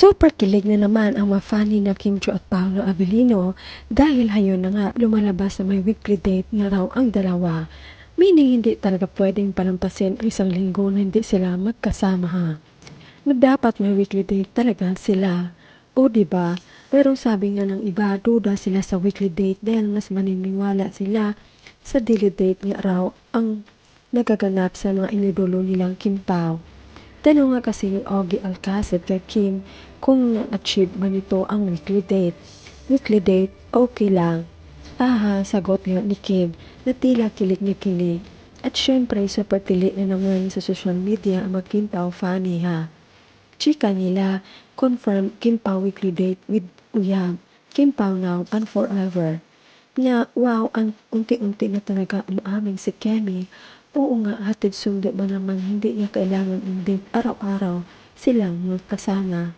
Super kilig na naman ang ma-funny na Kim Chiu at Paolo Abilino dahil hayon na nga lumalabas na may weekly date na raw ang dalawa. Meaning hindi talaga pwedeng palampasin ang isang linggo na hindi sila magkasama ha. Na dapat may weekly date talaga sila. O diba? Pero sabi nga ng iba, duda sila sa weekly date dahil mas maniniwala sila sa daily date nga raw ang nagaganap sa mga inidolo nilang Kim Pao. Tanong nga kasi ni Ogie Alcacid kay Kim kung na-achieve ba nito ang weekly date. Weekly date, okay lang. Aha, sagot nga ni Kim na tila kilig ni kilig. At syempre, super tili na naman sa social media ang mga Kim Pao funny ha. Chika nila, confirm Kim Pao weekly date with Uyab. Kim Pao now and forever. Nga, wow, ang unti-unti na talaga umaming si Kemi. Oo nga, hatid sundo ba naman hindi niya kailangan hindi araw-araw silang magkasama.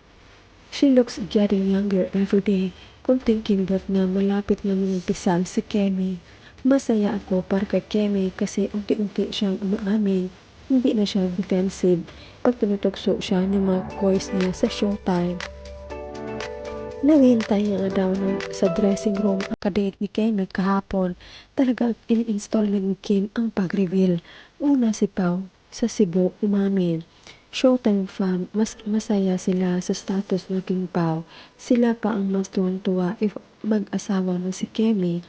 She looks getting younger every day. Kunting kimbot na malapit na magpisal si Kemi. Masaya ako para kay Kemi kasi unti-unti siyang umaamin. Hindi na siya defensive pag tinutugso siya ng mga voice niya sa showtime. Naghihintay nga daw sa dressing room ang kadate ni Kemi kahapon. Talagang in-install ni Kim ang pag-reveal. Una si Pao sa Cebu umamin. Showtime fan, mas masaya sila sa status ng Kim Pao. Sila pa ang mas tuwan-tuwa if mag-asawa na si Kemi.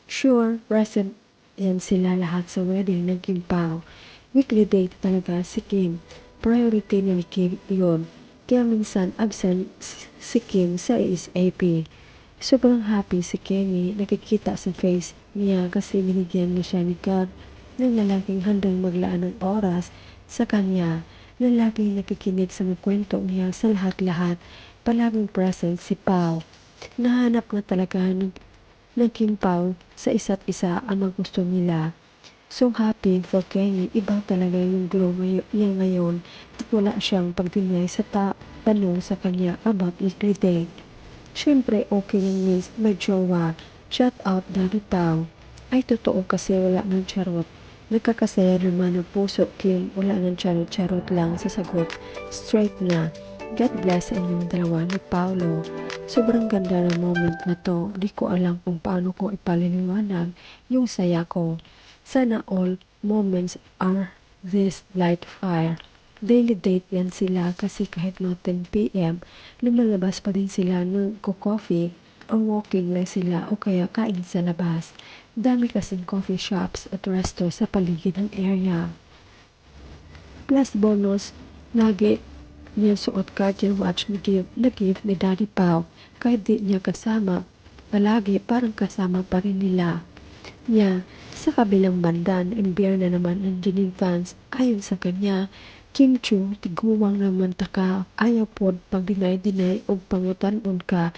Sure, present yan sila lahat sa wedding ng Kim Pao. Weekly date talaga si Kim. Priority ni Kim yun. Kaya minsan absent si Kim sa SAP. Sobrang happy si Kemi, nakikita sa face niya kasi binigyan niya siya ni God ng lalaking handang maglaan ng oras sa kanya, na laging nakikinig sa mga kwento niya sa lahat-lahat. Palaging present si Pao. Nahanap na talaga ng Kim Pao sa isa't isa ang mga gusto nila. So happy for Kenny, iba talaga yung glow niya ngayon at wala siyang pag-deny sa tanong sa kanya about weekly date. Siyempre okay yung miss, may jowa. Shout out Daddy Pao. Ay totoo kasi wala ng charot. Nagkakasaya naman ng puso, Kim, wala ng charot-charot lang sa sagot. Straight na. God bless sa inyong dalawa ni Paolo. Sobrang ganda ng moment na to. Di ko alam kung paano ko ipaliliwanag yung saya ko. Sana all moments are this light fire. Daily date yan sila kasi kahit mga 10 p.m. lumalabas pa din sila ng coffee or walking lang sila o kaya kain sa labas. Dami kasing coffee shops at resto sa paligid ng area. Plus bonus, lagi niya suot Cartier watch na gift ni Daddy Pao. Kahit di niya kasama, palagi parang kasama pa rin nila. Niya, sa kabilang banda, na-imbier na naman ang Janine fans. Ayon sa kanya, Kim Chiu, tiguwang naman taka, ayaw pod pag dinay-dinay o pangutan-on ka,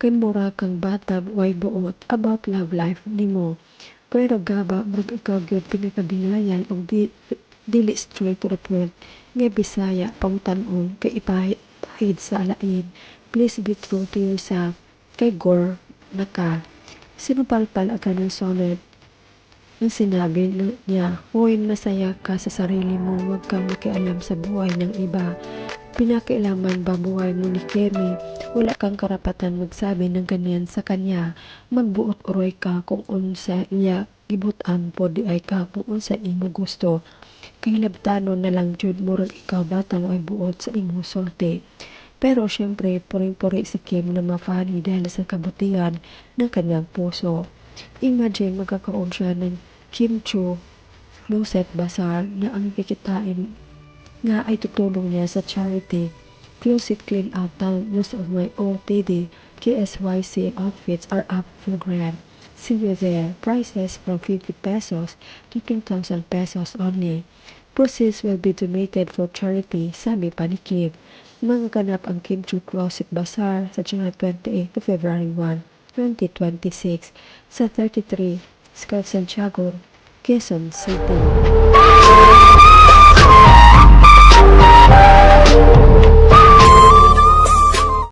kay mura kang bata, way buot, about love life nimo. Pero gaba, mag ikaw gyud pinakadinayan o dili straight to the point, nga Bisaya, pangutan-on, kay ipahid sa alain. Please be true to yourself, kay gore na ka. Sinupalpal agad ng solid. Ang sinabi niya, "Hoy, masaya ka sa sarili mo, huwag kang makialam sa buhay ng iba. Pinakialaman ba buhay mo ni Kemi? Wala kang karapatan magsabi ng ganyan sa kanya. Magbuot uroy ka kung unsa niya gibutan po di ay ka kung unsa imo gusto. Kay labtanon na lang jud murag ikaw batang ay buot sa imong sulti." Pero syempre, puring-puri si Kim na mafani dahil sa kabutihan ng kanyang puso. Imagine magkakaon siya ng Kim Chiu Closet Bazaar na ang kikitain nga ay tutulong niya sa charity. Closet clean out time, most of my OTD KSYC outfits are up for grab. See you there. Prices from 50 pesos to 2,000 pesos only. Proceeds will be donated for charity, sabi pa ni Kim. Magaganap ang Kim Chiu Closet Bazaar sa July 28 to February 1, 2026 sa 33 Santiago, Quezon City.